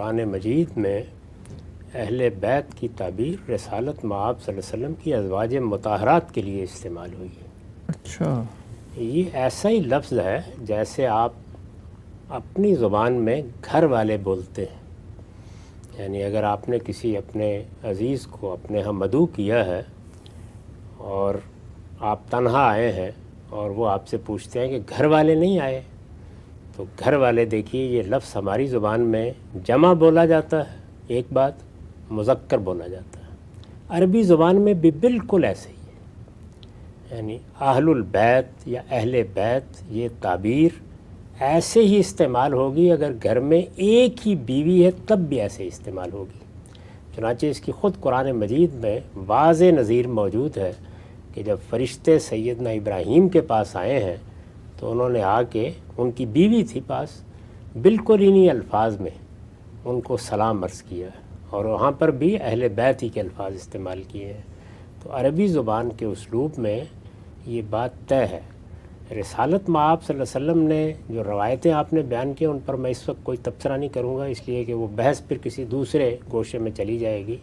قرآن مجید میں اہل بیت کی تعبیر رسالت مآب صلی اللہ علیہ وسلم کی ازواج مطہرات کے لیے استعمال ہوئی ہے۔ اچھا، یہ ایسا ہی لفظ ہے جیسے آپ اپنی زبان میں گھر والے بولتے ہیں، یعنی اگر آپ نے کسی اپنے عزیز کو اپنے ہاں مدعو کیا ہے اور آپ تنہا آئے ہیں اور وہ آپ سے پوچھتے ہیں کہ گھر والے نہیں آئے، تو گھر والے دیکھیے یہ لفظ ہماری زبان میں جمع بولا جاتا ہے، ایک بات مذکر بولا جاتا ہے، عربی زبان میں بھی بالکل ایسے ہی ہے، یعنی اہل البیت یا اہل بیت یہ تعبیر ایسے ہی استعمال ہوگی، اگر گھر میں ایک ہی بیوی ہے تب بھی ایسے ہی استعمال ہوگی۔ چنانچہ اس کی خود قرآن مجید میں واضح نظیر موجود ہے کہ جب فرشتے سیدنا ابراہیم کے پاس آئے ہیں تو انہوں نے آ کے، ان کی بیوی تھی پاس، بالکل انہی الفاظ میں ان کو سلام عرض کیا ہے، اور وہاں پر بھی اہل بیت ہی کے الفاظ استعمال کیے ہیں۔ تو عربی زبان کے اسلوب میں یہ بات طے ہے۔ رسالت مآب صلی اللہ علیہ وسلم نے جو روایتیں آپ نے بیان کی ان پر میں اس وقت کوئی تبصرہ نہیں کروں گا، اس لیے کہ وہ بحث پھر کسی دوسرے گوشے میں چلی جائے گی،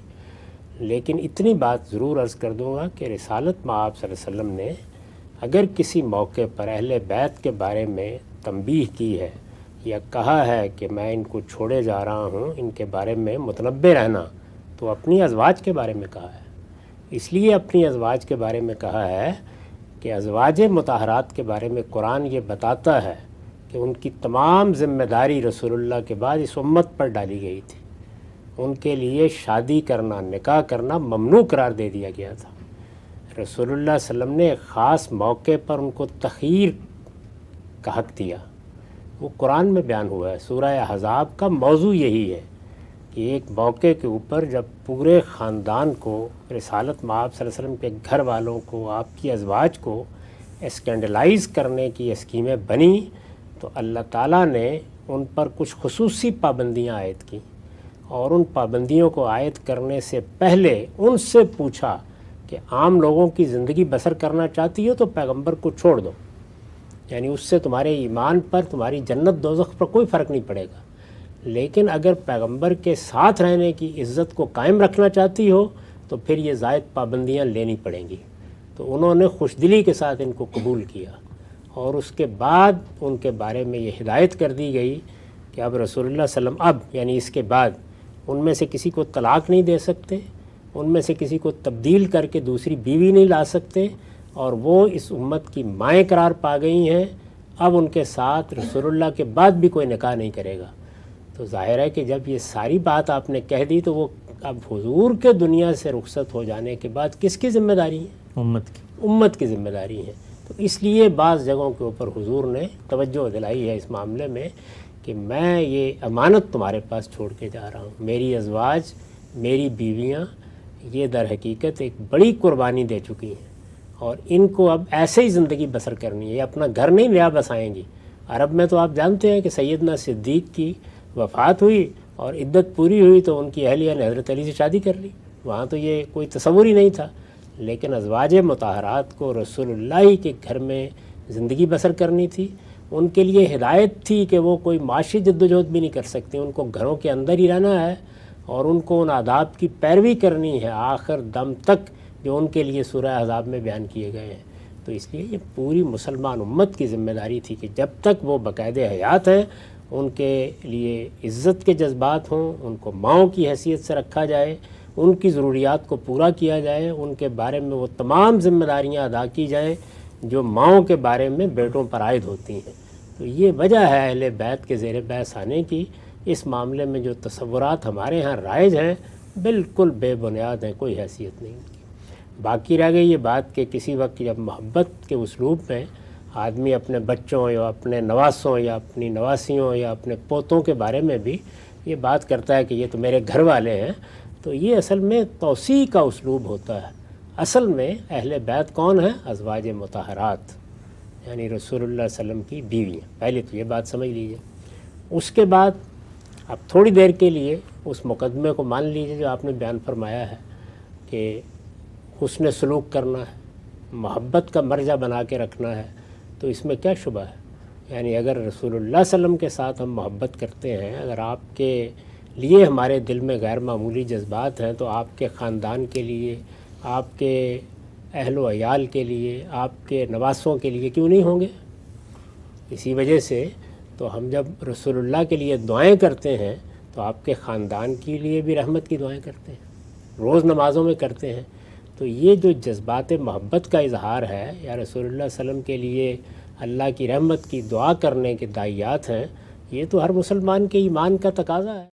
لیکن اتنی بات ضرور عرض کر دوں گا کہ رسالت مآب صلی اللہ علیہ وسلم نے اگر کسی موقع پر اہل بیت کے بارے میں تنبیہ کی ہے یا کہا ہے کہ میں ان کو چھوڑے جا رہا ہوں، ان کے بارے میں متنبہ رہنا، تو اپنی ازواج کے بارے میں کہا ہے۔ اس لیے اپنی ازواج کے بارے میں کہا ہے کہ ازواج مطہرات کے بارے میں قرآن یہ بتاتا ہے کہ ان کی تمام ذمہ داری رسول اللہ کے بعد اس امت پر ڈالی گئی تھی، ان کے لیے شادی کرنا، نکاح کرنا ممنوع قرار دے دیا گیا تھا۔ رسول اللہ صلی اللہ علیہ وسلم نے ایک خاص موقع پر ان کو تخییر کا حق دیا، وہ قرآن میں بیان ہوا ہے۔ سورہ احزاب کا موضوع یہی ہے کہ ایک موقع کے اوپر جب پورے خاندان کو، رسالت مآب صلی اللہ علیہ وسلم کے گھر والوں کو، آپ کی ازواج کو اسکینڈلائز کرنے کی اسکیمیں بنی، تو اللہ تعالیٰ نے ان پر کچھ خصوصی پابندیاں عائد کیں، اور ان پابندیوں کو عائد کرنے سے پہلے ان سے پوچھا کہ عام لوگوں کی زندگی بسر کرنا چاہتی ہو تو پیغمبر کو چھوڑ دو، یعنی اس سے تمہارے ایمان پر، تمہاری جنت دوزخ پر کوئی فرق نہیں پڑے گا، لیکن اگر پیغمبر کے ساتھ رہنے کی عزت کو قائم رکھنا چاہتی ہو تو پھر یہ زائد پابندیاں لینی پڑیں گی۔ تو انہوں نے خوش دلی کے ساتھ ان کو قبول کیا، اور اس کے بعد ان کے بارے میں یہ ہدایت کر دی گئی کہ اب رسول اللہ صلی اللہ علیہ وسلم اب یعنی اس کے بعد ان میں سے کسی کو طلاق نہیں دے سکتے، ان میں سے کسی کو تبدیل کر کے دوسری بیوی نہیں لا سکتے، اور وہ اس امت کی مائیں قرار پا گئی ہیں، اب ان کے ساتھ رسول اللہ کے بعد بھی کوئی نکاح نہیں کرے گا۔ تو ظاہر ہے کہ جب یہ ساری بات آپ نے کہہ دی تو وہ اب حضور کے دنیا سے رخصت ہو جانے کے بعد کس کی ذمہ داری ہے؟ امت کی ذمہ داری ہے۔ تو اس لیے بعض جگہوں کے اوپر حضور نے توجہ دلائی ہے اس معاملے میں کہ میں یہ امانت تمہارے پاس چھوڑ کے جا رہا ہوں، میری ازواج، میری بیویاں یہ در حقیقت ایک بڑی قربانی دے چکی ہیں، اور ان کو اب ایسے ہی زندگی بسر کرنی ہے، یہ اپنا گھر نہیں نیا بسائیں گی۔ عرب میں تو آپ جانتے ہیں کہ سیدنا صدیق کی وفات ہوئی اور عدت پوری ہوئی تو ان کی اہلیہ نے حضرت علی سے شادی کر لی، وہاں تو یہ کوئی تصور ہی نہیں تھا، لیکن ازواج مطہرات کو رسول اللہ ہی کے گھر میں زندگی بسر کرنی تھی، ان کے لیے ہدایت تھی کہ وہ کوئی معاشی جدوجہد بھی نہیں کر سکتی، ان کو گھروں کے اندر ہی رہنا ہے، اور ان کو ان آداب کی پیروی کرنی ہے آخر دم تک جو ان کے لیے سورہ احزاب میں بیان کیے گئے ہیں۔ تو اس لیے یہ پوری مسلمان امت کی ذمہ داری تھی کہ جب تک وہ باقاعدہ حیات ہیں ان کے لیے عزت کے جذبات ہوں، ان کو ماؤں کی حیثیت سے رکھا جائے، ان کی ضروریات کو پورا کیا جائے، ان کے بارے میں وہ تمام ذمہ داریاں ادا کی جائیں جو ماؤں کے بارے میں بیٹوں پر عائد ہوتی ہیں۔ تو یہ وجہ ہے اہل بیت کے زیر بحث آنے کی۔ اس معاملے میں جو تصورات ہمارے ہاں رائج ہیں بالکل بے بنیاد ہیں، کوئی حیثیت نہیں کی۔ باقی رہ گئی یہ بات کہ کسی وقت جب محبت کے اسلوب میں آدمی اپنے بچوں یا اپنے نواسوں یا اپنی نواسیوں یا اپنے پوتوں کے بارے میں بھی یہ بات کرتا ہے کہ یہ تو میرے گھر والے ہیں، تو یہ اصل میں توسیع کا اسلوب ہوتا ہے۔ اصل میں اہل بیت کون ہیں؟ ازواج مطہرات، یعنی رسول اللہ صلی اللہ علیہ وسلم کی بیویاں۔ پہلے تو یہ بات سمجھ لیجئے۔ اس کے بعد اب تھوڑی دیر کے لیے اس مقدمے کو مان لیجئے جو آپ نے بیان فرمایا ہے کہ حسن سلوک کرنا ہے، محبت کا مرجع بنا کے رکھنا ہے، تو اس میں کیا شبہ ہے؟ یعنی اگر رسول اللہ صلی اللہ علیہ وسلم کے ساتھ ہم محبت کرتے ہیں، اگر آپ کے لیے ہمارے دل میں غیر معمولی جذبات ہیں تو آپ کے خاندان کے لیے، آپ کے اہل و عیال کے لیے، آپ کے نواسوں کے لیے کیوں نہیں ہوں گے؟ اسی وجہ سے تو ہم جب رسول اللہ کے لیے دعائیں کرتے ہیں تو آپ کے خاندان کے لیے بھی رحمت کی دعائیں کرتے ہیں، روز نمازوں میں کرتے ہیں۔ تو یہ جو جذبات محبت کا اظہار ہے یا رسول اللہ صلی اللہ علیہ وسلم کے لیے اللہ کی رحمت کی دعا کرنے کے داعیات ہیں، یہ تو ہر مسلمان کے ایمان کا تقاضا ہے۔